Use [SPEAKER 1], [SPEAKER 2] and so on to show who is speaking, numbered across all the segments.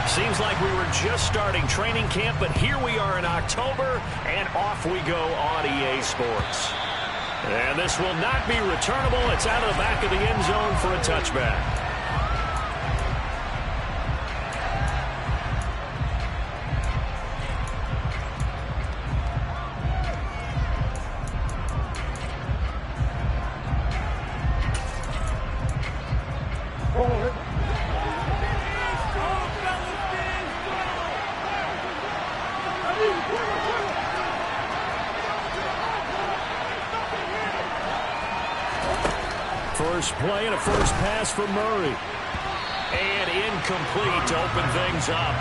[SPEAKER 1] Seems like we were just starting training camp, but here we are in October, and off we go on EA Sports. And this will not be returnable. It's out of the back of the end zone for a touchback. First play and a first pass for Murray. And incomplete to open things up.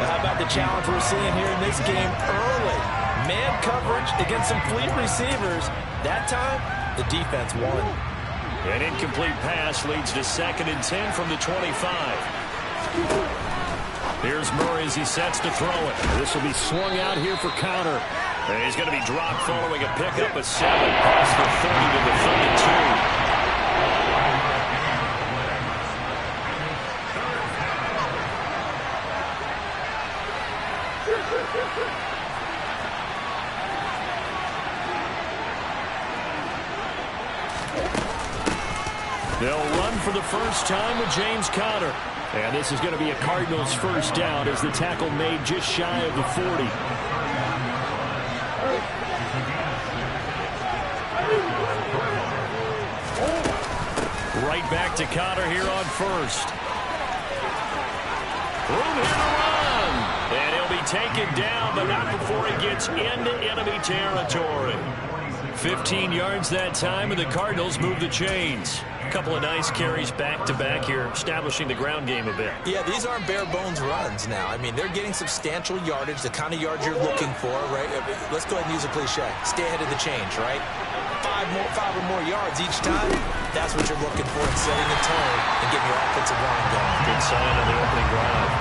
[SPEAKER 2] Well, how about the challenge we're seeing here in this game early? Man coverage against some fleet receivers. That time, the defense won.
[SPEAKER 1] An incomplete pass leads to 2nd and 10 from the 25. Here's Murray as he sets to throw it. This will be swung out here for counter. And he's going to be dropped following a pickup of 7 past the 30 to the 32. They'll run for the first time with James Conner. And this is going to be a Cardinals first down as the tackle made just shy of the 40. Right back to Conner here on first. Room here to run. And he'll be taken down, but not before he gets into enemy territory. 15 yards that time, and the Cardinals move the chains. A couple of nice carries back-to-back here, establishing the ground game a bit.
[SPEAKER 2] Yeah, these aren't bare-bones runs now. I mean, they're getting substantial yardage, the kind of yards you're looking for, right? Let's go ahead and use a cliche. Stay ahead of the change, right? Five or more yards each time, that's what you're looking for in setting the tone and getting your offensive line going.
[SPEAKER 1] Good sign on the opening drive.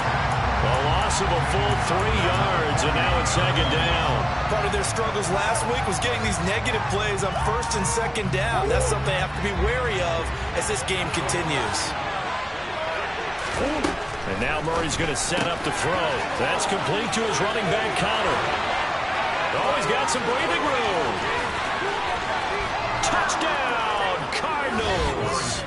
[SPEAKER 1] A loss of a full 3 yards, and now it's 2nd down.
[SPEAKER 2] Part of their struggles last week was getting these negative plays on 1st and 2nd down. That's something they have to be wary of as this game continues.
[SPEAKER 1] And now Murray's going to set up to throw. That's complete to his running back, Conner. Oh, he's got some breathing room. Touchdown, Cardinals.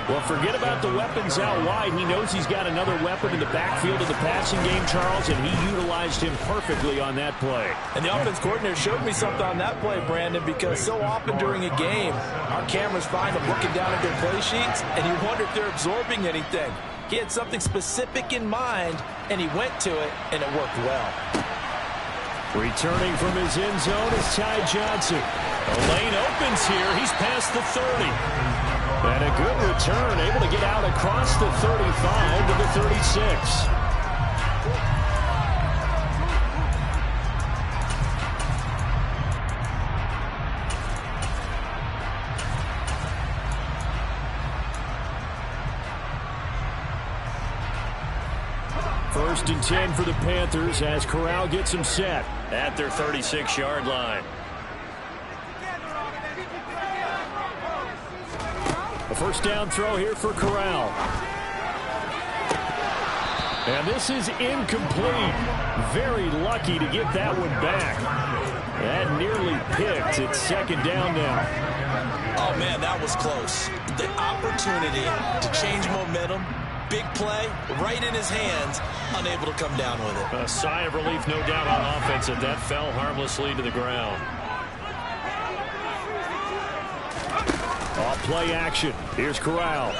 [SPEAKER 1] Well, forget about the weapons out wide. He knows he's got another weapon in the backfield of the passing game, Charles, and he utilized him perfectly on that play.
[SPEAKER 2] And the offense coordinator showed me something on that play, Brandon, because so often during a game, our cameras find them looking down at their play sheets, and you wonder if they're absorbing anything. He had something specific in mind, and he went to it, and it worked well.
[SPEAKER 1] Returning from his end zone is Ty Johnson. The lane opens here. He's past the 30. And a good return, able to get out across the 35 to the 36. First and 10 for the Panthers as Corral gets him set at their 36-yard line. A first down throw here for Corral. And this is incomplete. Very lucky to get that one back. That nearly picked. It's 2nd down now.
[SPEAKER 2] Oh, man, that was close. The opportunity to change momentum, big play, right in his hands, unable to come down with it.
[SPEAKER 1] A sigh of relief, no doubt, on offense, that that fell harmlessly to the ground. Off play action. Here's Corral.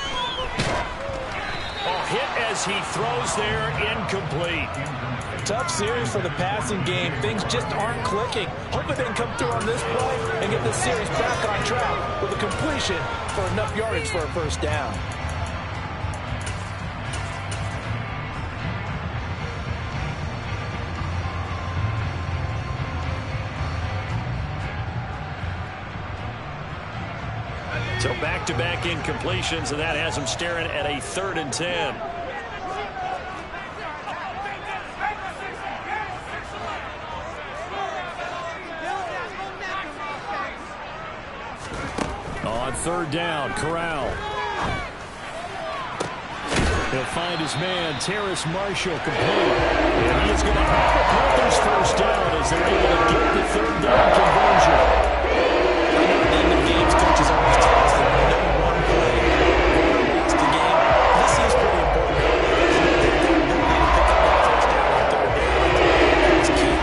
[SPEAKER 1] Oh, hit as he throws there, incomplete.
[SPEAKER 2] Tough series for the passing game. Things just aren't clicking. Hoping they can come through on this play and get this series back on track with a completion for enough yardage for a first down.
[SPEAKER 1] So back-to-back incompletions, and that has him staring at a 3rd and 10. On 3rd down, Corral. He'll find his man, Terrace Marshall, complete. And he is going to have the Panthers first down as they're able to get the third down conversion.
[SPEAKER 2] I know at the end of games, coaches always tell us that no one play lost the game. This is pretty important. It's key.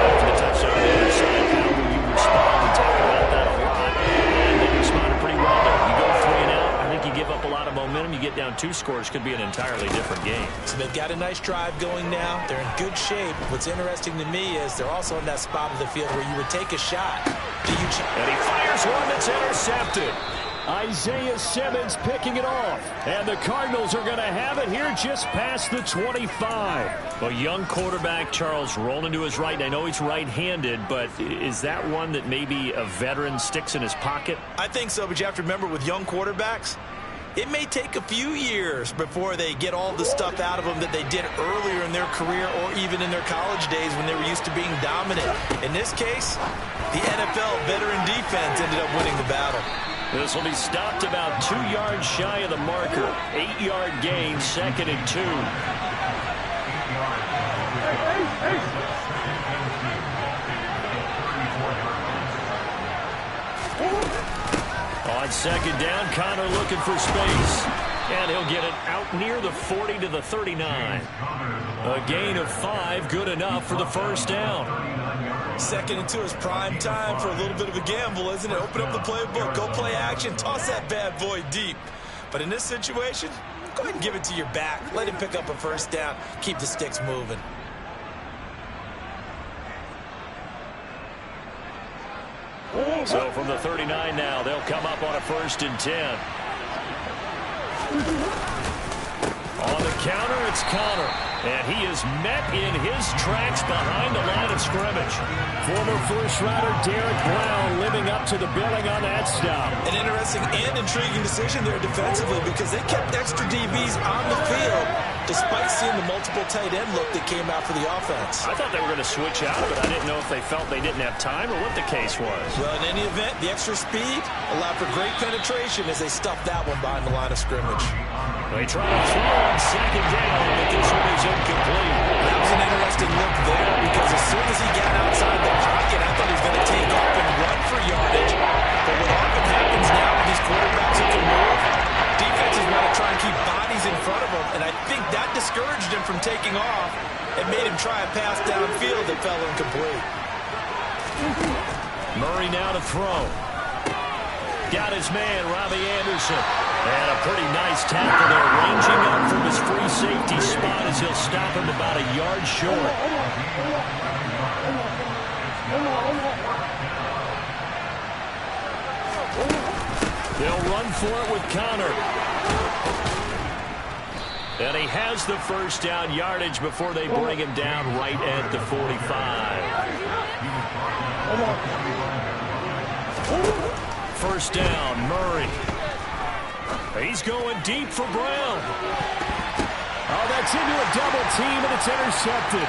[SPEAKER 1] After the touchdown on the other side, how will you respond? We talked about that a lot. And they responded pretty well there. You go 3 and out. I think you give up a lot of momentum. You get down 2 scores. Could be an entirely different game.
[SPEAKER 2] So they've got a nice drive going now. They're in good shape. What's interesting to me is they're also in that spot of the field where you would take a shot.
[SPEAKER 1] And he fires one that's intercepted. Isaiah Simmons picking it off. And the Cardinals are going to have it here just past the 25. A young quarterback, Charles, rolling to his right. I know he's right-handed, but is that one that maybe a veteran sticks in his pocket?
[SPEAKER 2] I think so, but you have to remember with young quarterbacks, it may take a few years before they get all the stuff out of them that they did earlier in their career or even in their college days when they were used to being dominant. In this case, the NFL veteran defense ended up winning the battle.
[SPEAKER 1] This will be stopped about 2 yards shy of the marker. 8-yard gain, 2nd and 2. On 2nd down, Connor looking for space. And he'll get it out near the 40 to the 39. A gain of 5, good enough for the first down.
[SPEAKER 2] 2nd and 2 is prime time for a little bit of a gamble, isn't it? Open up the playbook, go play action, toss that bad boy deep. But in this situation, go ahead and give it to your back. Let him pick up a first down. Keep the sticks moving.
[SPEAKER 1] So from the 39 now, they'll come up on a 1st and 10. On the counter, it's Connor. And he is met in his tracks behind the line of scrimmage. Former first-rounder Derek Brown living up to the billing on that stop.
[SPEAKER 2] An interesting and intriguing decision there defensively because they kept extra DBs on the field despite seeing the multiple tight end look that came out for the offense.
[SPEAKER 1] I thought they were going to switch out, but I didn't know if they felt they didn't have time or what the case was.
[SPEAKER 2] Well, in any event, the extra speed allowed for great penetration as they stuffed that one behind the line of scrimmage.
[SPEAKER 1] They try to throw on 2nd down, but this one is incomplete.
[SPEAKER 2] That was an interesting look there because as soon as he got outside the pocket, I thought he was going to take off and run for yardage. But what often happens now with these quarterbacks who can move, defenses want to try and keep bodies in front of them, and I think that discouraged him from taking off and made him try a pass downfield that fell incomplete.
[SPEAKER 1] Murray now to throw. Got his man, Robbie Anderson. And a pretty nice tackle there, ranging up from his free safety spot as he'll stop him about a yard short. They'll run for it with Connor. And he has the first down yardage before they bring him down right at the 45. First down, Murray. He's going deep for Brown. Oh, that's into a double team, and it's intercepted.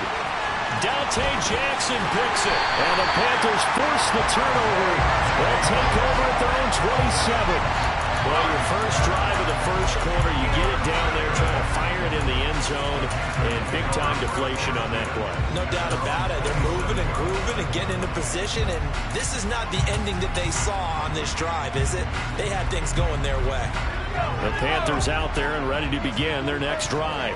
[SPEAKER 1] Dante Jackson picks it, and the Panthers force the turnover. They'll take over at their own 27. Well, your first drive of the first quarter, you get it down there, trying to fire it in the end zone, and big-time deflation on that play.
[SPEAKER 2] No doubt about it. They're moving and grooving and getting into position, and this is not the ending that they saw on this drive, is it? They had things going their way.
[SPEAKER 1] The Panthers out there and ready to begin their next drive.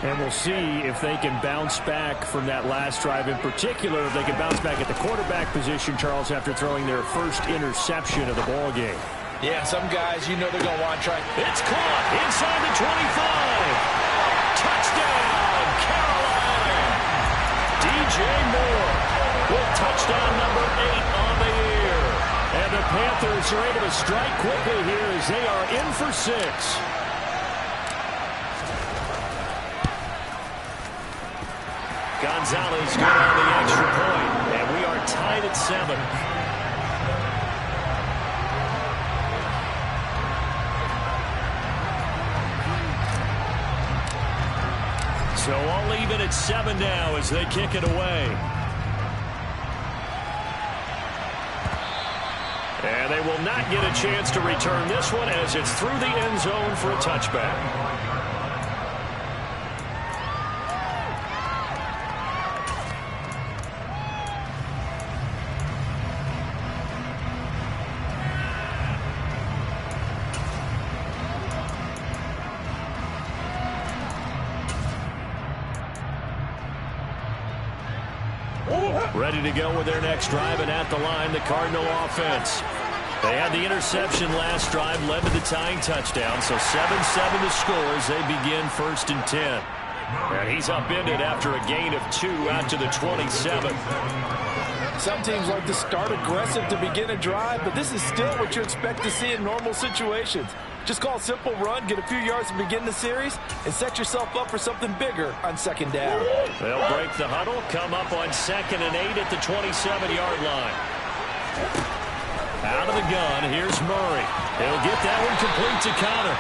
[SPEAKER 1] And we'll see if they can bounce back from that last drive in particular, if they can bounce back at the quarterback position, Charles, after throwing their first interception of the ball game.
[SPEAKER 2] Yeah, some guys, you know they're going to want to try.
[SPEAKER 1] It's caught inside the 25. Touchdown, Carolina. DJ Moore with touchdown number 8 on the year. And the Panthers are able to strike quickly here as they are in for 6. Gonzalez good on the extra point, and we are tied at 7. So all even at 7 now as they kick it away. And they will not get a chance to return this one as it's through the end zone for a touchback. Ready to go with their next drive, and at the line, the Cardinal offense. They had the interception last drive, led to the tying touchdown, so 7-7 the score as they begin 1st and 10. And he's upended after a gain of 2 out to the 27.
[SPEAKER 3] Some teams like to start aggressive to begin a drive, but this is still what you expect to see in normal situations. Just call a simple run, get a few yards to begin the series, and set yourself up for something bigger on 2nd down.
[SPEAKER 1] They'll break the huddle, come up on 2nd and 8 at the 27-yard line. Out of the gun, here's Murray. He'll get that one complete to Connor.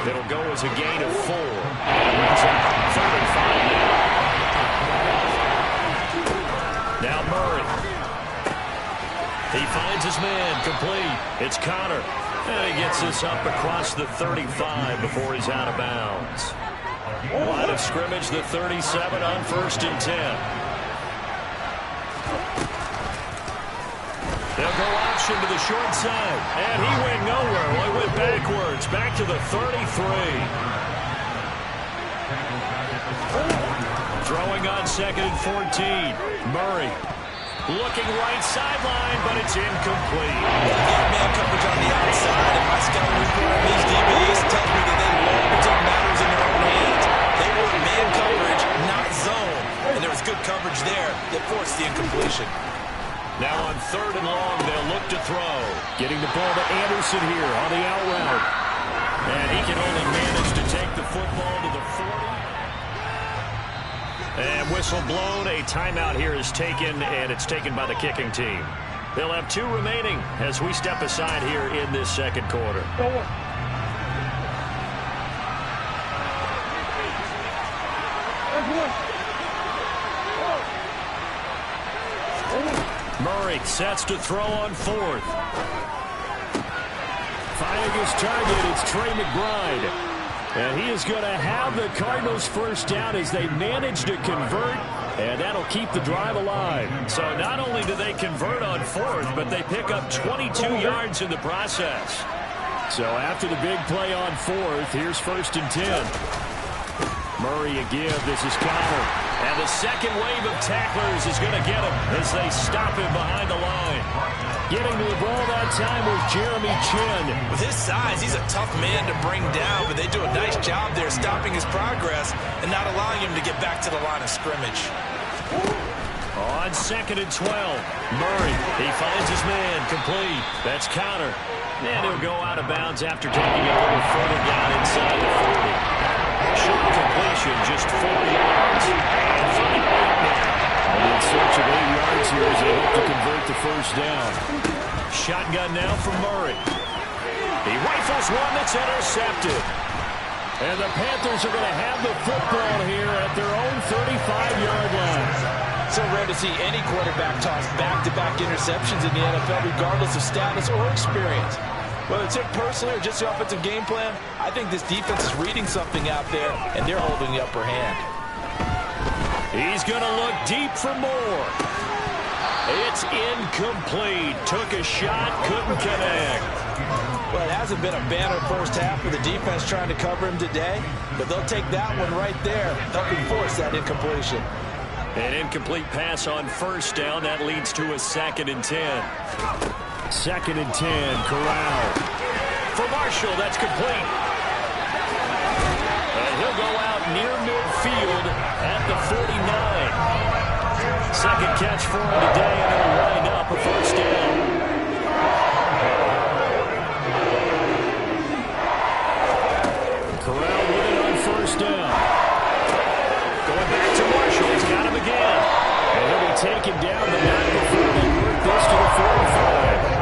[SPEAKER 1] It'll go as a gain of 4. He's on 3rd and 5 now. Now Murray. He finds his man, complete. It's Connor. And he gets this up across the 35 before he's out of bounds. Line of scrimmage, the 37 on 1st and 10. They'll go option to the short side. And he went nowhere. Well, he went backwards, back to the 33. Throwing on 2nd and 14. Murray. Looking right sideline, but it's incomplete.
[SPEAKER 2] Man coverage on the outside, and my scouting report on these DBs tells me that they love to take matters in their own hands. They want man coverage, not zone. And there was good coverage there that forced the incompletion.
[SPEAKER 1] Now on 3rd and long, they'll look to throw. Getting the ball to Anderson here on the out route. And he can only manage to take the football to the 40. And whistle blown. A timeout here is taken, and it's taken by the kicking team. They'll have 2 remaining as we step aside here in this 2nd quarter. Murray sets to throw on 4th. Finding his target, it's Trey McBride. And he is going to have the Cardinals' 1st down as they manage to convert, and that'll keep the drive alive. So not only do they convert on 4th, but they pick up 22 yards in the process. So after the big play on 4th, here's 1st and 10. Murray again, this is Connor. And the second wave of tacklers is going to get him as they stop him behind the line. Getting to the ball that time was Jeremy Chinn.
[SPEAKER 2] With his size, he's a tough man to bring down, but they do a nice job there stopping his progress and not allowing him to get back to the line of scrimmage.
[SPEAKER 1] On 2nd and 12, Murray, he finds his man, complete. That's Connor. And he'll go out of bounds after taking a little further down inside the 40. Short completion, just 4 yards. And in search of 8 yards here as they hope to convert the 1st down. Shotgun now from Murray. He rifles one that's intercepted. And the Panthers are going to have the football here at their own 35-yard line.
[SPEAKER 3] So rare to see any quarterback toss back-to-back interceptions in the NFL, regardless of status or experience. Whether it's him personally or just the offensive game plan, I think this defense is reading something out there, and they're holding the upper hand.
[SPEAKER 1] He's going to look deep for more. It's incomplete. Took a shot, couldn't connect.
[SPEAKER 3] Well, it hasn't been a banner 1st half for the defense trying to cover him today, but they'll take that one right there, helping force that incompletion.
[SPEAKER 1] An incomplete pass on 1st down. That leads to a 2nd and 10. 2nd and 10, Corral. For Marshall, that's complete. And he'll go out near midfield at the 49. 2nd catch for him today, and he'll wind up a 1st down. Corral with it on 1st down. Going back to Marshall. He's got him again. And he'll be taken down, but not before they work this to the 45.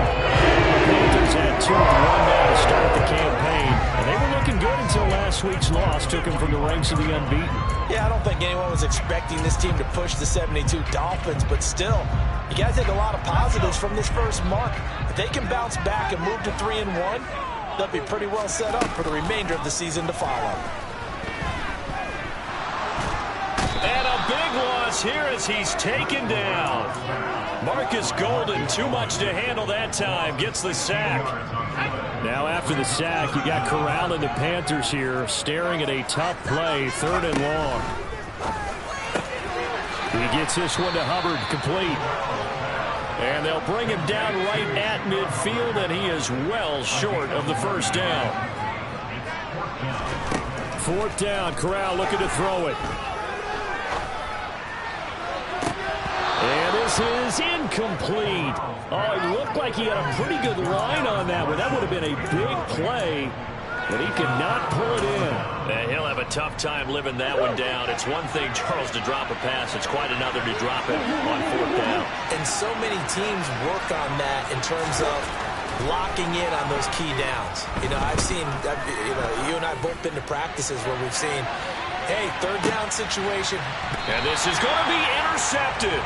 [SPEAKER 1] Panthers had 2-1 now to start the campaign. And they were looking good until last week's loss took them from the ranks of the unbeaten.
[SPEAKER 3] Yeah, I don't think anyone was expecting this team to push the 72 Dolphins, but still, you got to take a lot of positives from this first month. If they can bounce back and move to 3-1, they'll be pretty well set up for the remainder of the season to follow.
[SPEAKER 1] And a big loss here as he's taken down. Marcus Golden, too much to handle that time, gets the sack. Now after the sack, you got Corral and the Panthers here staring at a tough play, 3rd and long. He gets this one to Hubbard, complete. And they'll bring him down right at midfield, and he is well short of the first down. 4th down, Corral looking to throw it. And this is incomplete. Oh, it looked like he had a pretty good line on that one. That would have been a big play, but he could not pull it in. And he'll have a tough time living that one down. It's one thing, Charles, to drop a pass. It's quite another to drop it on 4th down.
[SPEAKER 2] And so many teams work on that in terms of locking in on those key downs. You know, I've seen, you and I both been to practices where we've seen, hey, 3rd down situation.
[SPEAKER 1] And this is going to be intercepted.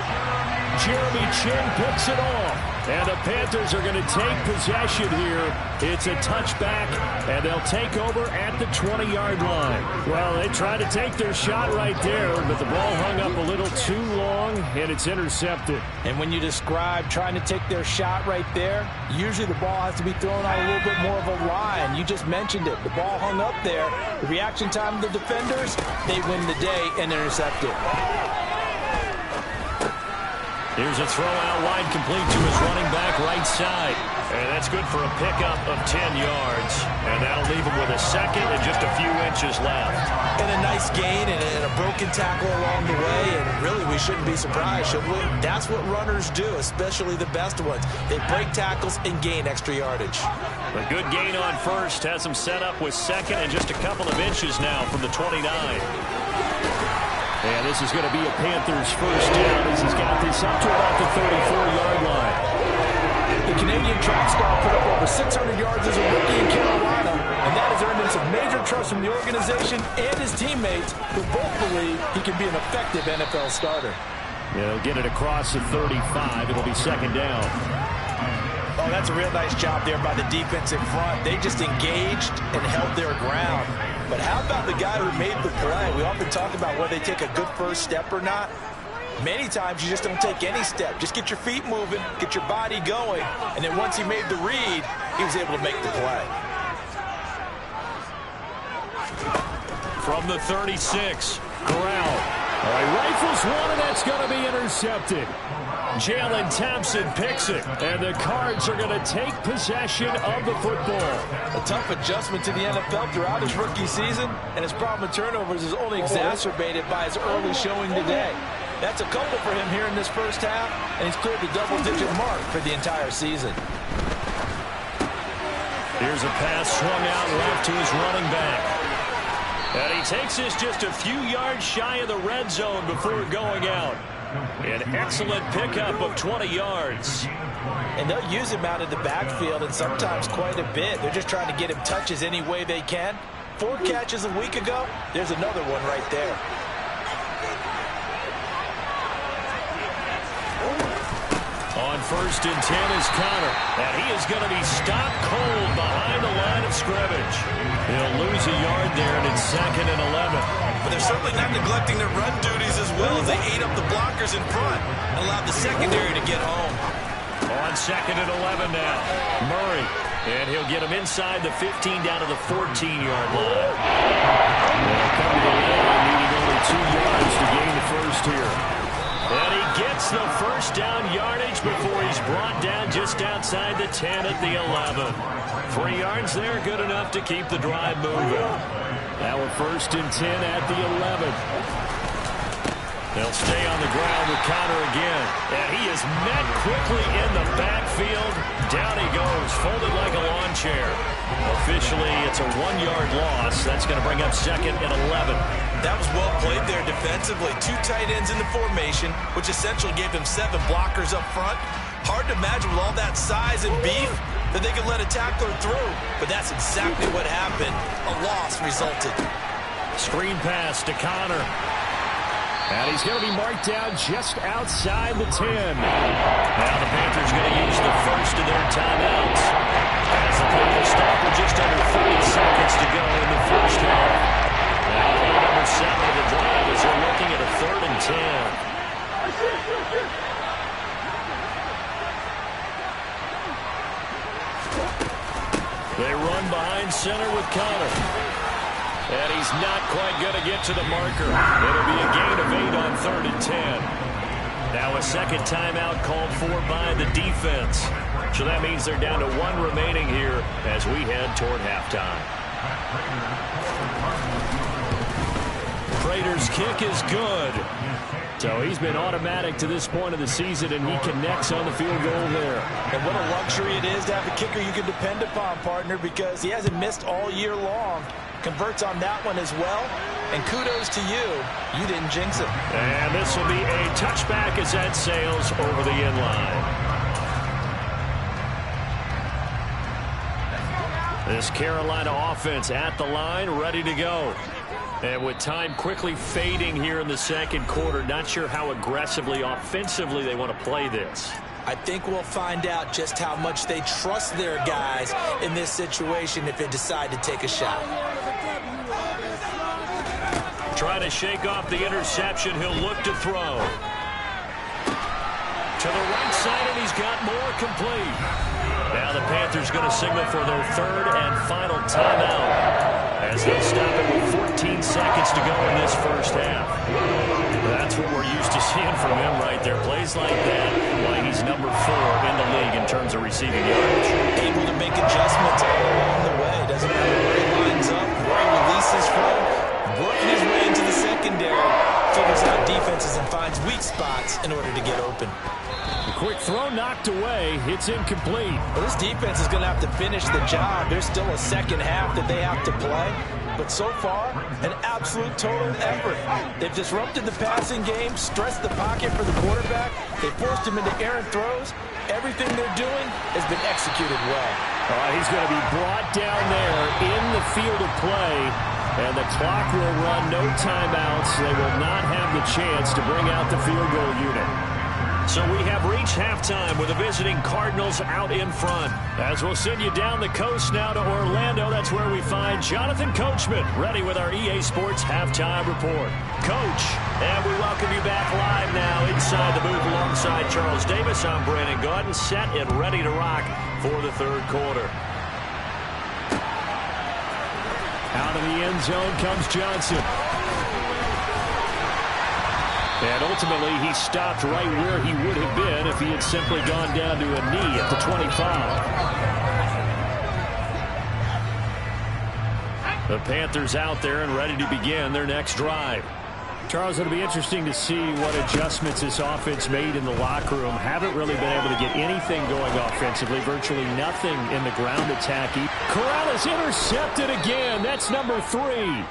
[SPEAKER 1] Jeremy Chinn picks it off. And the Panthers are going to take possession here. It's a touchback, and they'll take over at the 20-yard line. Well, they tried to take their shot right there, but the ball hung up a little too long, and it's intercepted.
[SPEAKER 3] And when you describe trying to take their shot right there, usually the ball has to be thrown out a little bit more of a line. You just mentioned it. The ball hung up there. The reaction time of the defenders, they win the day and intercept it.
[SPEAKER 1] Here's a throw out wide, complete to his running back right side. And that's good for a pickup of 10 yards. And that'll leave him with a second and just a few inches left.
[SPEAKER 2] And a nice gain and a broken tackle along the way. And really, we shouldn't be surprised, should we? That's what runners do, especially the best ones. They break tackles and gain extra yardage.
[SPEAKER 1] A good gain on first. Has him set up with second and just a couple of inches now from the 29. And this is going to be a Panthers first down as he's got this up to about the 34-yard line.
[SPEAKER 3] The Canadian track star put up over 600 yards as a rookie in Carolina, and that has earned him some major trust from the organization and his teammates, who both believe he can be an effective NFL starter.
[SPEAKER 1] They'll get it across the 35. It'll be 2nd down.
[SPEAKER 2] Oh, that's a real nice job there by the defense in front. They just engaged and held their ground. But how about the guy who made the play? We often talk about whether they take a good first step or not. Many times you just don't take any step. Just get your feet moving, get your body going, and then once he made the read, he was able to make the play.
[SPEAKER 1] From the 36, Corral. All right, rifles one, and that's going to be intercepted. Jalen Thompson picks it, and the Cards are going to take possession of the football.
[SPEAKER 3] A tough adjustment to the NFL throughout his rookie season, and his problem with turnovers is only exacerbated by his early showing today. That's a couple for him here in this first half, and he's cleared the double-digit mark for the entire season.
[SPEAKER 1] Here's a pass swung out left to his running back. And he takes this just a few yards shy of the red zone before going out. An excellent pickup of 20 yards.
[SPEAKER 3] And they'll use him out in the backfield, and sometimes quite a bit. They're just trying to get him touches any way they can. 4 catches a week ago. There's another one right there.
[SPEAKER 1] On 1st and 10 is Conner. And he is going to be stopped cold behind the line of scrimmage. He'll lose a yard there, and it's 2nd and 11.
[SPEAKER 2] But they're certainly not neglecting their run duties as well as they ate up the blockers in front and allowed the secondary to get home.
[SPEAKER 1] On 2nd and 11 now, Murray. And he'll get him inside the 15 down to the 14-yard line. They'll come to the line, needing only 2 yards to gain the first here. And he gets the first down yardage before he's brought down just outside the 10 at the 11. 3 yards there, good enough to keep the drive moving. Now a 1st and 10 at the 11. They'll stay on the ground with Conner again. And he is met quickly in the backfield. Down he goes, folded like a lawn chair. Officially, it's a 1-yard loss. That's going to bring up 2nd and 11.
[SPEAKER 2] That was well played there defensively. 2 tight ends in the formation, which essentially gave them 7 blockers up front. Hard to imagine with all that size and beef that they could let a tackler through. But that's exactly what happened. A loss resulted.
[SPEAKER 1] Screen pass to Conner. And he's going to be marked down just outside the 10. Now the Panthers going to use the first of their timeouts as the clock will stop with just under 30 seconds to go in the first half. Now number 7 of the drive as they're looking at a 3rd and 10. They run behind center with Connor. And he's not quite going to get to the marker. It'll be a gain of 8 on 3rd and 10. Now a second timeout called for by the defense. So that means they're down to 1 remaining here as we head toward halftime. Prater's kick is good. So he's been automatic to this point of the season, and he connects on the field goal there.
[SPEAKER 3] And what a luxury it is to have a kicker you can depend upon, partner, because he hasn't missed all year long. Converts on that one as well. And kudos to you. You didn't jinx it.
[SPEAKER 1] And this will be a touchback as that sails over the end line. This Carolina offense at the line, ready to go. And with time quickly fading here in the second quarter, not sure how aggressively, offensively they want to play this.
[SPEAKER 2] I think we'll find out just how much they trust their guys in this situation if they decide to take a shot.
[SPEAKER 1] Trying to shake off the interception, he'll look to throw. To the right side, and he's got more complete. Now the Panthers going to signal for their 3rd and final timeout as they'll stop it with 14 seconds to go in this first half. That's what we're used to seeing from him right there. Plays like that, why he's number 4 in the league in terms of receiving yards.
[SPEAKER 2] Able to make adjustments all along the way. Doesn't matter where he lines up, where he releases from. Working his way into the secondary. Figures out defenses and finds weak spots in order to get open.
[SPEAKER 1] The quick throw knocked away. It's incomplete.
[SPEAKER 3] Well, this defense is going to have to finish the job. There's still a second half that they have to play. But so far, an absolute total effort. They've disrupted the passing game, stressed the pocket for the quarterback. They forced him into errant throws. Everything they're doing has been executed well.
[SPEAKER 1] He's going to be brought down there in the field of play. And the clock will run, no timeouts. They will not have the chance to bring out the field goal unit. So we have reached halftime with the visiting Cardinals out in front. As we'll send you down the coast now to Orlando, that's where we find Jonathan Coachman, ready with our EA Sports Halftime Report. Coach, and we welcome you back live now inside the booth alongside Charles Davis. I'm Brandon Gaudin, set and ready to rock for the 3rd quarter. Out of the end zone comes Johnson. And ultimately, he stopped right where he would have been if he had simply gone down to a knee at the 25. The Panthers out there and ready to begin their next drive. Charles, it'll be interesting to see what adjustments this offense made in the locker room. Haven't really been able to get anything going offensively. Virtually nothing in the ground attack. Corral is intercepted again. That's number 3.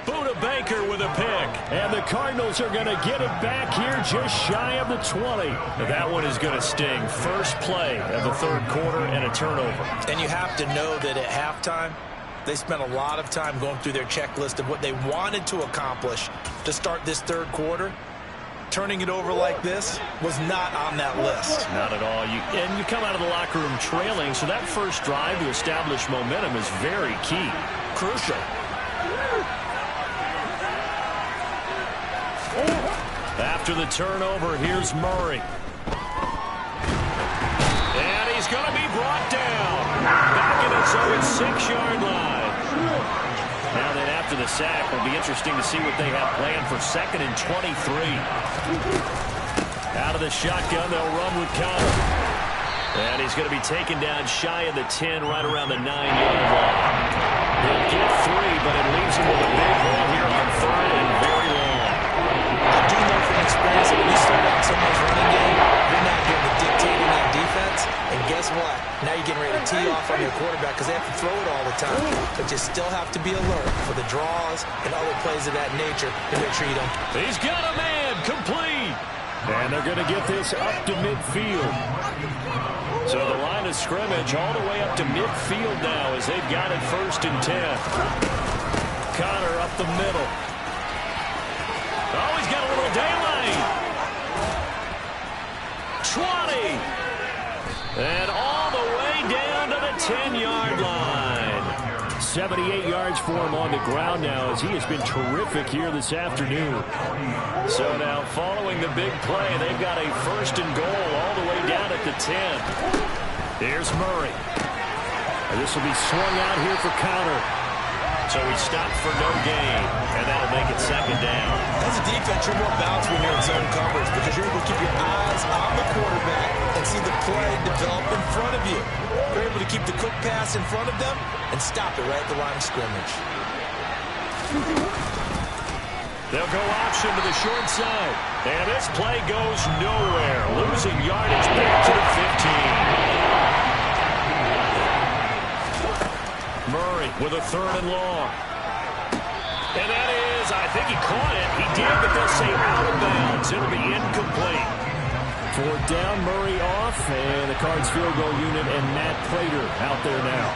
[SPEAKER 1] Buda Baker with a pick. And the Cardinals are going to get it back here just shy of the 20. Now that one is going to sting. First play of the 3rd quarter and a turnover.
[SPEAKER 2] And you have to know that at halftime, they spent a lot of time going through their checklist of what they wanted to accomplish to start this 3rd quarter. Turning it over like this was not on that list.
[SPEAKER 1] Not at all. And you come out of the locker room trailing, so that first drive to establish momentum is very key.
[SPEAKER 2] Crucial.
[SPEAKER 1] After the turnover, here's Murray. And he's going to be brought down. Back in his own 6-yard line. Now then, after the sack, it'll be interesting to see what they have planned for 2nd and 23. Out of the shotgun, they'll run with Connor. And he's going to be taken down shy of the 10, right around the 9-yard line. He'll get 3, but it leaves him with a big hole here on 3rd and very long.
[SPEAKER 2] I do know from experience that when you start out someone's running game, you're not doing the dictating on defense. And guess what? Now you're getting ready to tee off on your quarterback because they have to throw it all the time. But you still have to be alert for the draws and other plays of that nature to make sure you don't.
[SPEAKER 1] He's got a man complete. And they're going to get this up to midfield. So the line of scrimmage all the way up to midfield now as they've got it 1st and 10. Connor up the middle. Oh, he's got a little Dele. 20. And all the way down to the 10-yard line. 78 yards for him on the ground now as he has been terrific here this afternoon. So now following the big play, they've got a 1st and goal all the way down at the 10. Here's Murray. And this will be swung out here for counter. So he stopped for no gain, and that'll make it 2nd down.
[SPEAKER 2] As a defense, you're more balanced when you're in zone coverage because you're able to keep your eyes on the quarterback and see the play develop in front of you. You're able to keep the quick pass in front of them and stop it right at the line of scrimmage.
[SPEAKER 1] They'll go option to the short side. And this play goes nowhere. Losing yardage back to the 15. Murray with a 3rd and long. And that is, I think he caught it. He did, but they'll say out of bounds. It'll be incomplete. 4th down, Murray off, and the Cards field goal unit and Matt Prater out there now.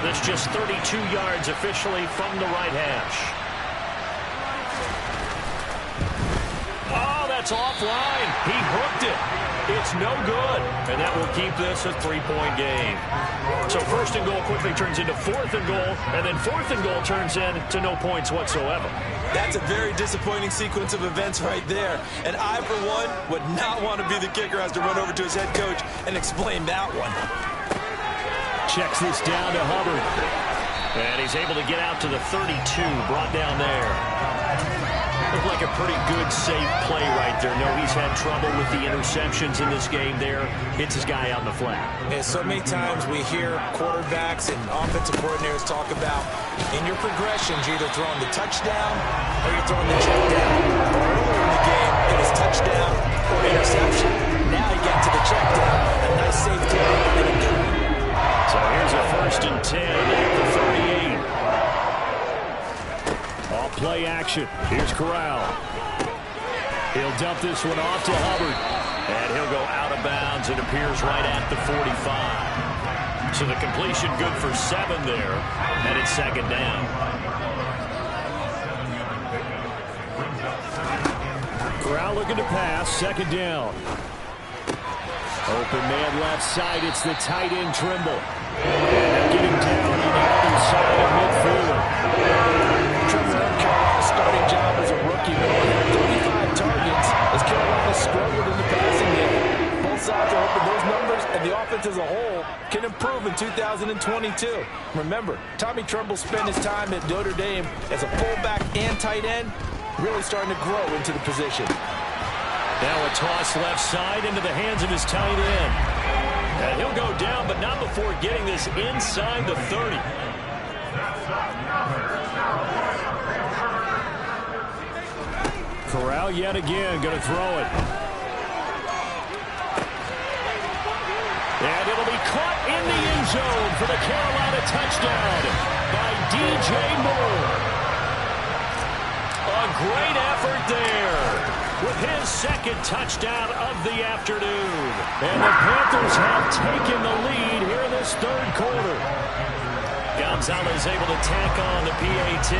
[SPEAKER 1] That's just 32 yards officially from the right hash. Oh, that's offline. He hooked it. It's no good, and that will keep this a 3-point game. So 1st and goal quickly turns into 4th and goal, and then 4th and goal turns into no points whatsoever.
[SPEAKER 2] That's a very disappointing sequence of events right there. And I, for one, would not want to be the kicker who has to run over to his head coach and explain that one.
[SPEAKER 1] Checks this down to Hubbard. And he's able to get out to the 32, brought down there. Looked like a pretty good, safe play right there. No, he's had trouble with the interceptions in this game there. Hits his guy out in the flat.
[SPEAKER 2] And so many times we hear quarterbacks and offensive coordinators talk about in your progressions, you're either throwing the touchdown or you're throwing the check down. Earlier in the game, it was touchdown or interception. Now he got to the check down. A nice safe throw and a good one.
[SPEAKER 1] So here's a 1st and 10 at the 38. Play action. Here's Corral. He'll dump this one off to Hubbard. And he'll go out of bounds. It appears right at the 45. So the completion good for 7 there. And it's 2nd down. Corral looking to pass. 2nd down. Open man left side. It's the tight end Trimble. And getting down on the other side of midfield.
[SPEAKER 3] Carolina's starting job as a rookie, but only had 35 targets as Carolina struggled in the passing game. Both sides are hoping those numbers and the offense as a whole can improve in 2022. Remember, Tommy Tremble spent his time at Notre Dame as a fullback and tight end, really starting to grow into the position.
[SPEAKER 1] Now a toss left side into the hands of his tight end. And he'll go down, but not before getting this inside the 30. Corral yet again going to throw it. And it'll be caught in the end zone for the Carolina touchdown by DJ Moore. A great effort there with his 2nd touchdown of the afternoon. And the Panthers have taken the lead here in this 3rd quarter. Gonzalez able to tack on the PAT.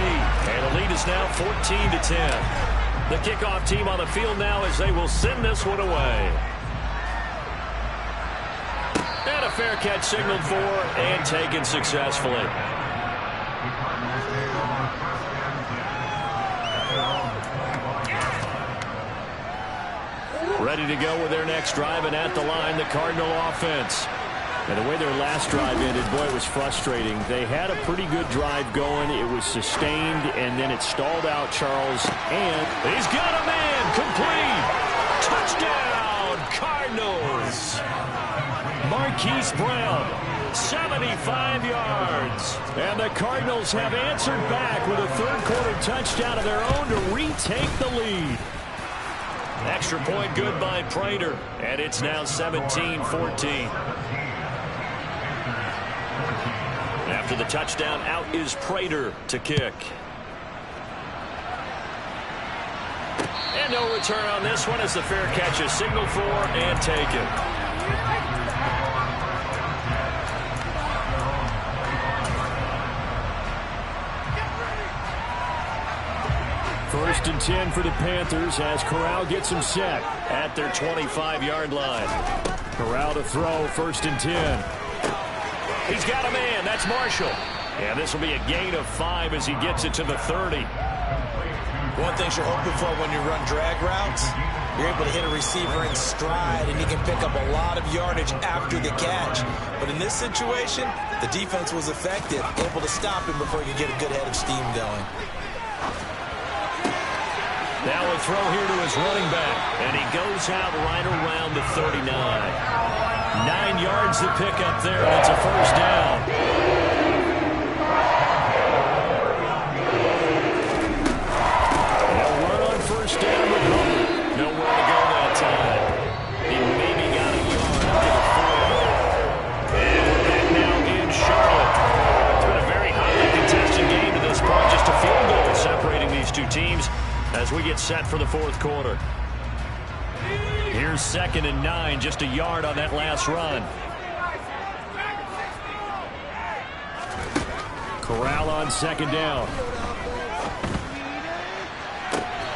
[SPEAKER 1] And the lead is now 14-10. The kickoff team on the field now as they will send this one away. And a fair catch signaled for and taken successfully. Ready to go with their next drive, and at the line, the Cardinal offense. And the way their last drive ended, boy, it was frustrating. They had a pretty good drive going. It was sustained, and then it stalled out, Charles. And he's got a man complete. Touchdown, Cardinals. Marquise Brown, 75 yards. And the Cardinals have answered back with a 3rd quarter touchdown of their own to retake the lead. Extra point good by Prater, and it's now 17-14. After the touchdown, out is Prater to kick. And no return on this one as the fair catch is signaled for and taken. First and 10 for the Panthers as Corral gets him set at their 25-yard line. Corral to throw, first and 10. He's got a man. That's Marshall. And this will be a gain of 5 as he gets it to the 30.
[SPEAKER 2] One thing you're hoping for when you run drag routes, you're able to hit a receiver in stride, and he can pick up a lot of yardage after the catch. But in this situation, the defense was effective, able to stop him before he could get a good head of steam going.
[SPEAKER 1] Now a throw here to his running back, and he goes out right around the 39. 9 yards to pick up there, and it's a first down. They'll run on first down with Hubbard. Nowhere to go that time. He maybe got a yard up to the 4. And we're back now in Charlotte. It's been a very highly contested game to this point. Just a field goal separating these two teams as we get set for the fourth quarter. Here's 2nd and 9, just a yard on that last run. Corral on 2nd down.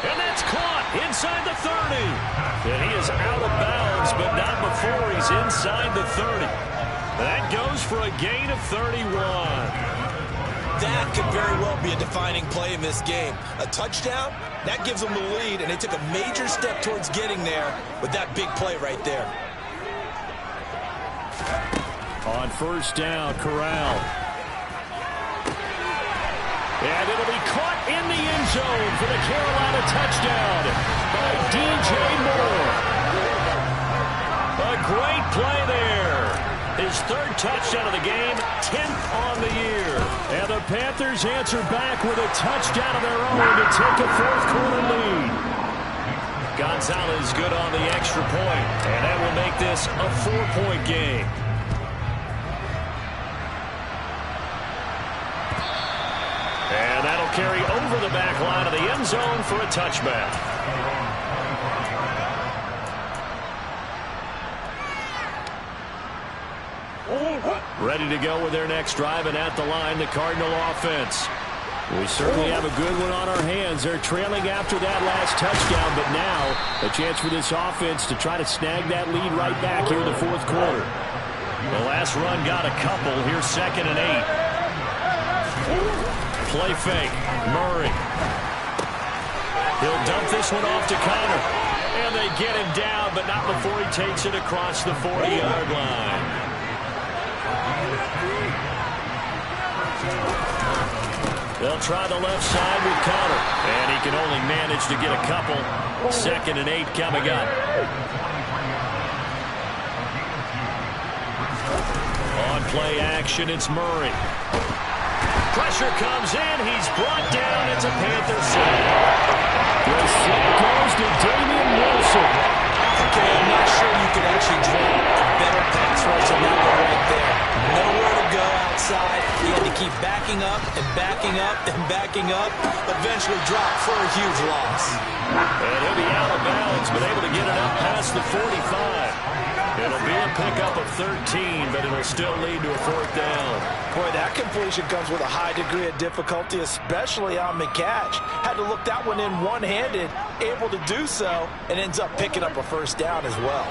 [SPEAKER 1] And that's caught inside the 30. And he is out of bounds, but not before he's inside the 30. That goes for a gain of 31.
[SPEAKER 2] That could very well be a defining play in this game. A touchdown, that gives them the lead, and they took a major step towards getting there with that big play right there.
[SPEAKER 1] On first down, Corral. And it'll be caught in the end zone for the Carolina touchdown by DJ Moore. A great play there. His 3rd touchdown of the game, 10th on the year. And the Panthers answer back with a touchdown of their own to take a fourth-quarter lead. Gonzalez good on the extra point, and that will make this a 4-point game. And that'll carry over the back line of the end zone for a touchback. Ready to go with their next drive, and at the line, the Cardinal offense. We certainly have a good one on our hands. They're trailing after that last touchdown, but now a chance for this offense to try to snag that lead right back here in the fourth quarter. The last run got a couple. Here's 2nd and 8. Play fake. Murray. He'll dump this one off to Connor. And they get him down, but not before he takes it across the 40-yard line. They'll try the left side with Connor. And he can only manage to get a couple. 2nd and 8 coming up. On play action, it's Murray. Pressure comes in. He's brought down. It's a Panther sack. The sack goes to Damian Wilson.
[SPEAKER 2] Okay, I'm not sure you can actually draw a better pass rush than that one right there. Nowhere to go outside. He had to keep backing up and backing up and backing up. Eventually dropped for a huge loss.
[SPEAKER 1] And he'll be out of bounds, but able to get it up past the 45. It'll be a pickup of 13, but it'll still lead to a 4th down.
[SPEAKER 3] Boy, that completion comes with a high degree of difficulty, especially on the catch. Had to look that one in one-handed, able to do so, and ends up picking up a first down as well.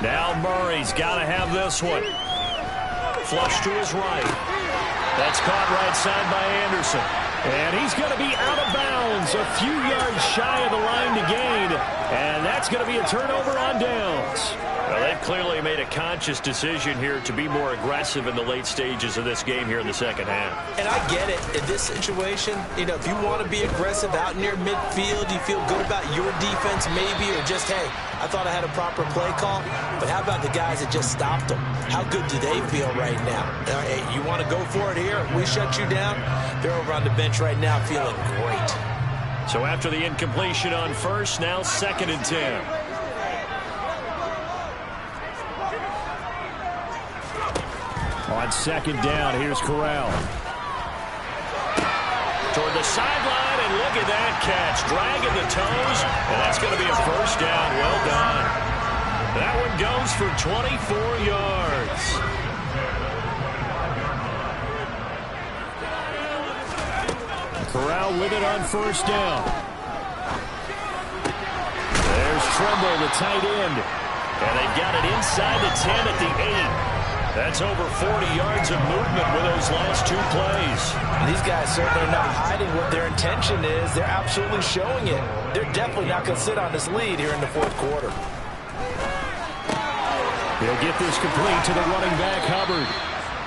[SPEAKER 1] Now Murray's got to have this one. Flush to his right. That's caught right side by Anderson. And he's going to be out of bounds, a few yards shy of the line to gain. And that's going to be a turnover on downs. Well, they've clearly made a conscious decision here to be more aggressive in the late stages of this game here in the second half.
[SPEAKER 2] And I get it. In this situation, you know, if you want to be aggressive out near midfield, you feel good about your defense maybe, or just, hey, I thought I had a proper play call. But how about the guys that just stopped them? How good do they feel right now? Hey, you want to go for it here? We shut you down? They're over on the bench right now feeling great.
[SPEAKER 1] So after the incompletion on first, now 2nd and 10. On 2nd down, here's Corral. Toward the sideline, and look at that catch. Dragging the toes, and that's going to be a first down. Well done. That one goes for 24 yards. Corral with it on first down. There's Tremble, the tight end. And they've got it inside the 10 at the 8. That's over 40 yards of movement with those last two plays.
[SPEAKER 3] These guys certainly are not hiding what their intention is. They're absolutely showing it. They're definitely not going to sit on this lead here in the fourth quarter.
[SPEAKER 1] They'll get this complete to the running back, Hubbard.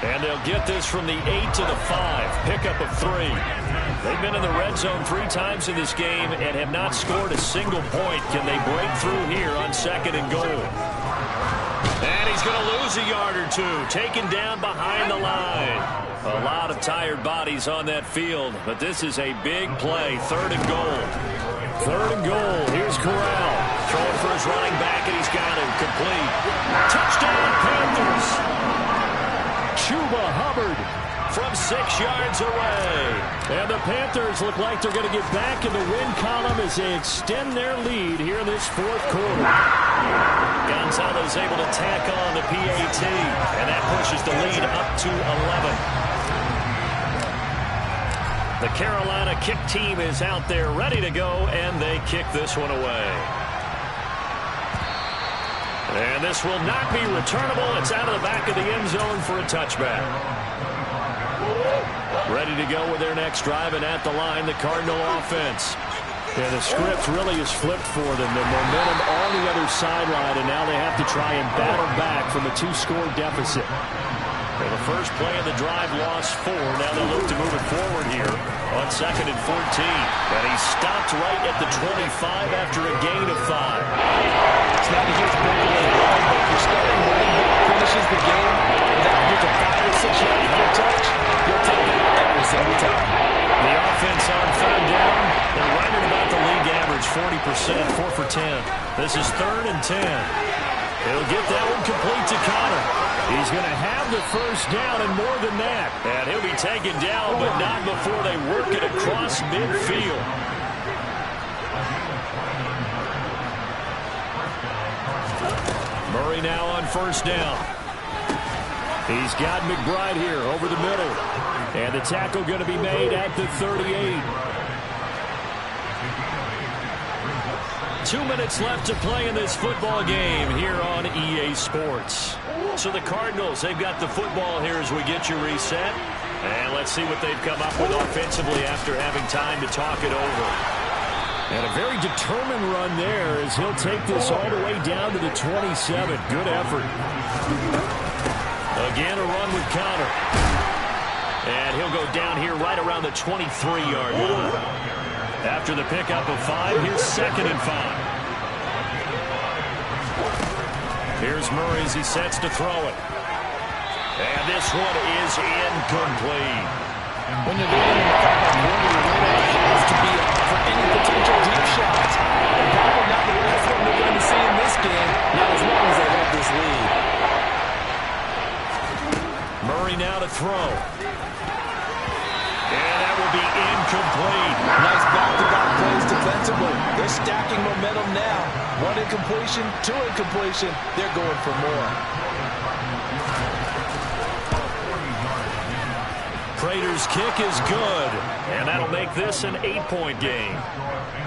[SPEAKER 1] And they'll get this from the 8 to the 5. Pickup of 3. They've been in the red zone 3 times in this game and have not scored a single point. Can they break through here on 2nd and goal? And he's going to lose a yard or two. Taken down behind the line. A lot of tired bodies on that field, but this is a big play. 3rd and goal. 3rd and goal. Here's Corral. Throwing for his running back, and he's got him complete. Touchdown, Panthers. Chuba Hubbard from 6 yards away. And the Panthers look like they're going to get back in the win column as they extend their lead here in this fourth quarter. Gonzalez able to tack on the PAT, and that pushes the lead up to 11. The Carolina kick team is out there ready to go, and they kick this one away. And this will not be returnable. It's out of the back of the end zone for a touchback. Ready to go with their next drive, and at the line, the Cardinal offense. Yeah, the script really is flipped for them. The momentum on the other sideline, and now they have to try and battle back from a 2-score deficit. And the first play of the drive lost 4. Now they look to move it forward here on 2nd and 14. And he stopped right at the 25 after a gain of 5.
[SPEAKER 3] It's not a huge breakaway run, but if your starting running back finishes the game without just a 5 or 6 yards per touch, you'll take it every single time.
[SPEAKER 1] The offense on 3rd down. They're right at about the league average, 40%, 4 for 10. This is 3rd and 10. He'll get that one complete to Connor. He's going to have the first down and more than that. And he'll be taken down, but not before they work it across midfield. Murray now on first down. He's got McBride here over the middle. And the tackle going to be made at the 38. 2 minutes left to play in this football game here on EA Sports. So the Cardinals, they've got the football here as we get you reset. And let's see what they've come up with offensively after having time to talk it over. And a very determined run there as he'll take this all the way down to the 27. Good effort. Again, a run with Connor. And he'll go down here right around the 23-yard line. After the pickup of 5, here's 2nd and 5. Here's Murray as he sets to throw it. And this one is incomplete.
[SPEAKER 3] When you're leading in the football, your radar has to be up for any potential deep shots. And probably not the last one they're going to see in this game, not as long as they have this lead.
[SPEAKER 1] Murray now to throw. And that will be incomplete.
[SPEAKER 3] Nice back-to-back plays defensively. They're stacking momentum now. 1 incompletion, 2 incompletion. They're going for more.
[SPEAKER 1] Prater's kick is good. And that'll make this an 8-point game.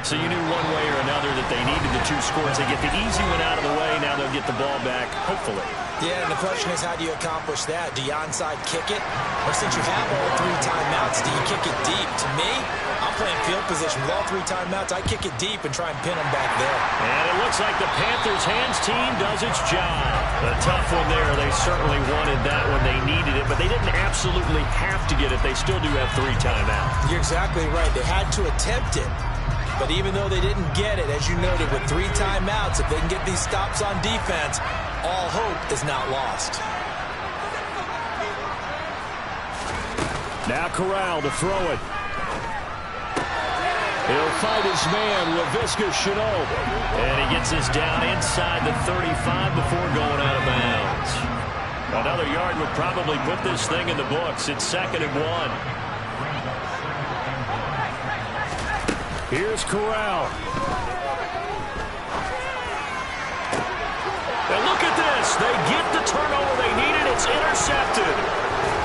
[SPEAKER 1] So you knew one way or another that they needed the 2 scores. They get the easy one out of the way. Now they'll get the ball back, hopefully.
[SPEAKER 2] Yeah, and the question is, how do you accomplish that? Do you onside kick it? Or since you have all 3 timeouts, do you kick it deep? To me, I'm playing field position with all 3 timeouts. I kick it deep and try and pin them back there.
[SPEAKER 1] And it looks like the Panthers' hands team does its job. A tough one there. They certainly wanted that when they needed it, but they didn't absolutely have to get it. They still do have 3 timeouts.
[SPEAKER 2] You're exactly right. They had to attempt it. But even though they didn't get it, as you noted, with 3 timeouts, if they can get these stops on defense, all hope is not lost.
[SPEAKER 1] Now Corral to throw it. He'll fight his man, Laviska Shenault. And he gets this down inside the 35 before going out of bounds. Another yard would probably put this thing in the books. It's 2nd and 1. Here's Corral. And look at this. They get the turnover they needed. It's intercepted.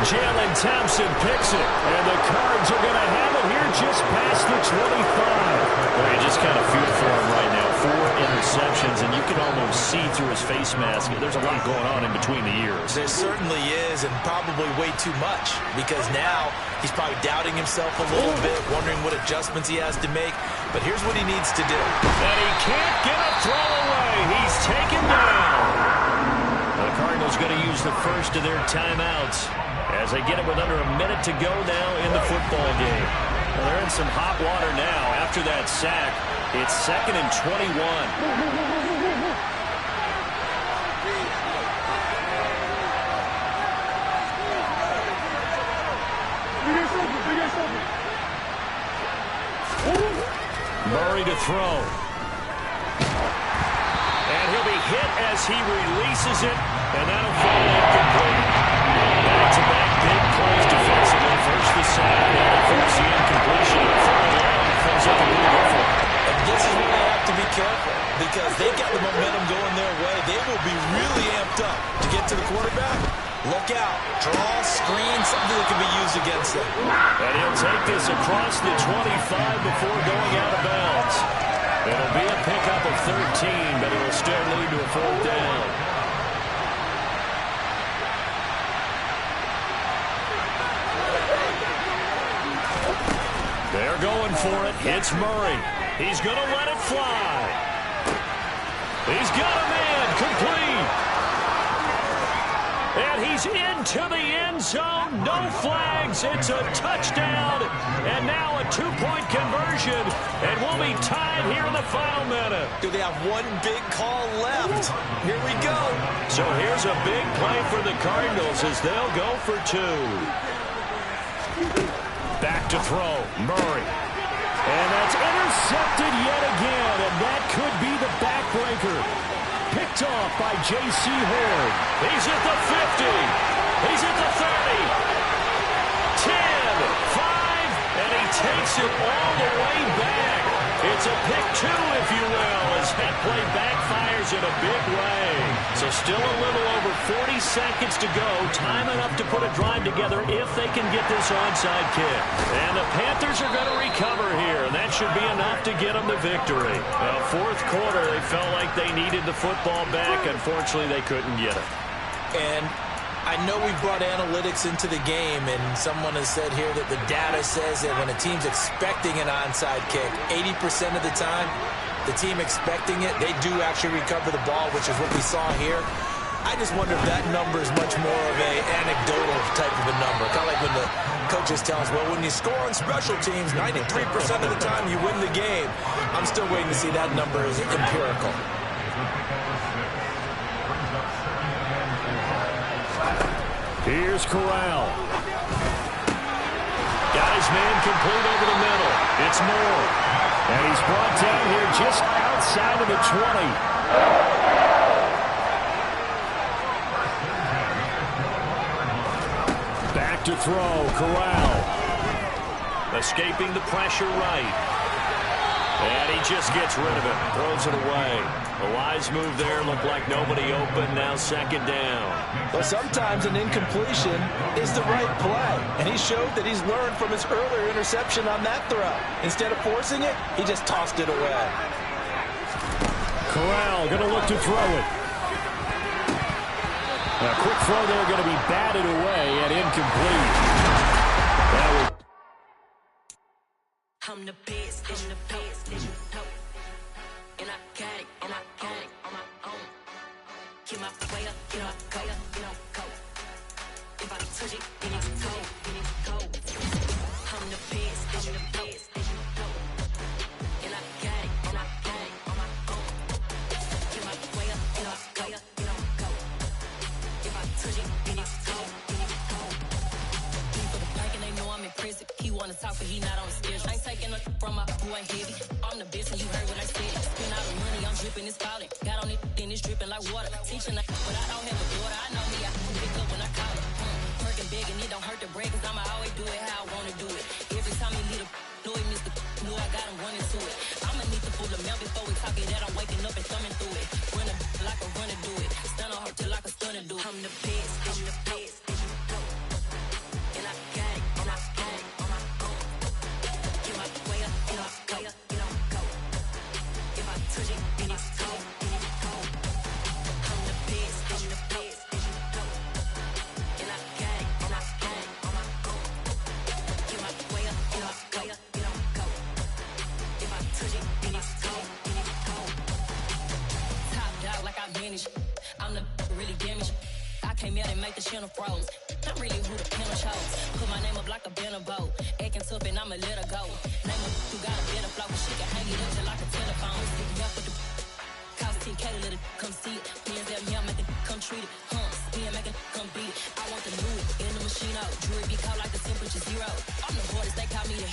[SPEAKER 1] Jalen Thompson picks it. And the Cards are going to have it here just past the 25. Well, you just kind of feel for him right now. 4 interceptions, and you can almost see through his face mask. There's a lot going on in between the ears.
[SPEAKER 2] There certainly is, and probably way too much, because now he's probably doubting himself a little bit, wondering what adjustments he has to make. But here's what he needs to do.
[SPEAKER 1] And he can't get a throw away. He's taken down. The Cardinals going to use the first of their timeouts as they get it with under a minute to go now in the football game. Well, they're in some hot water now after that sack. It's 2nd and 21. Murray to throw. And he'll be hit as he releases it, and that'll fall incomplete. Back-to-back big plays defensively. First the sack, and then first the incompletion. Third down, falls up a little different.
[SPEAKER 2] And this is where they have to be careful, because they got the momentum going their way. They will be really amped up to get to the quarterback. Look out. Draw, screen, something that can be used against them.
[SPEAKER 1] And he'll take this across the 25 before going out of bounds. It'll be a pickup of 13, but it'll still lead to a 4th down. They're going for it. It's Murray. He's going to let it fly. He's got a man complete. And he's into the end zone. No flags. It's a touchdown. And now a 2-point conversion. And we'll be tied here in the final minute.
[SPEAKER 2] Do they have one big call left? Here we go.
[SPEAKER 1] So here's a big play for the Cardinals as they'll go for 2. Back to throw. Murray. And that's intercepted yet again. And that could be the backbreaker. Picked off by J.C. Horn. He's at the 50. He's at the 30. 10, 5, and he takes it all the way back. It's a pick 2, if you will, as that play backfires in a big way. So still a little over 40 seconds to go. Time enough to put a drive together if they can get this onside kick. And the Panthers are going to recover here, and that should be enough to get them the victory. Now, 4th quarter, they felt like they needed the football back. Unfortunately, they couldn't get it.
[SPEAKER 2] And I know we brought analytics into the game, and someone has said here that the data says that when a team's expecting an onside kick, 80% of the time, the team expecting it, they do actually recover the ball, which is what we saw here. I just wonder if that number is much more of an anecdotal type of a number. Kind of like when the coaches tell us, well, when you score on special teams, 93% of the time you win the game. I'm still waiting to see that number is empirical.
[SPEAKER 1] Here's Corral. Got his man complete over the middle. It's Moore. And he's brought down here just outside of the 20. Back to throw. Corral. Escaping the pressure right. And he just gets rid of it. Throws it away. A wise move there. Looked like nobody open. Now 2nd down.
[SPEAKER 3] Well, sometimes an incompletion is the right play. And he showed that he's learned from his earlier interception on that throw. Instead of forcing it, he just tossed it away.
[SPEAKER 1] Corral going to look to throw it. A quick throw there going to be batted away and incomplete. That was
[SPEAKER 4] I'm the best, I'm the best, and I got it, on my own. Get my way up, get up, go, go. If I touch it, then it's cold, I'm the best, I'm the best, and I got it, on my own. Get my way up, get up, go. If I touch it, then it's cold, He for the park and they know I'm impressive. He wanna talk, but he not on the schedule. I ain't taking nothing from my boy heavy. I'm the best, and you heard what I said. Spend all the money, I'm dripping, it's falling. Got on it, then it's dripping like water. Teaching, but I don't have a daughter. I know me, I can pick up when I call it. Working big, and it don't hurt to break, cause I'ma always do it how I wanna do it. Every time he lead a know he missed the know I got him running to I'm the best, I'm the best, and I got it, and I got it on my own. Get my way up, get my way up, get on go. If I touch it, then it's cold, then it's cold. I'm the best, I'm the best, and I got it, and I got it on my own. Get my way up, get my way up, get on go. If I touch it, then it's cold, then it's cold. Top dog like I manage. I'm the really damaged. I came out and make the channel froze. I'm really who the panel chose. Put my name up like a banner boat. Acting tough and I'ma let her go. Name her who got a better flow. She can hang it up just like a telephone.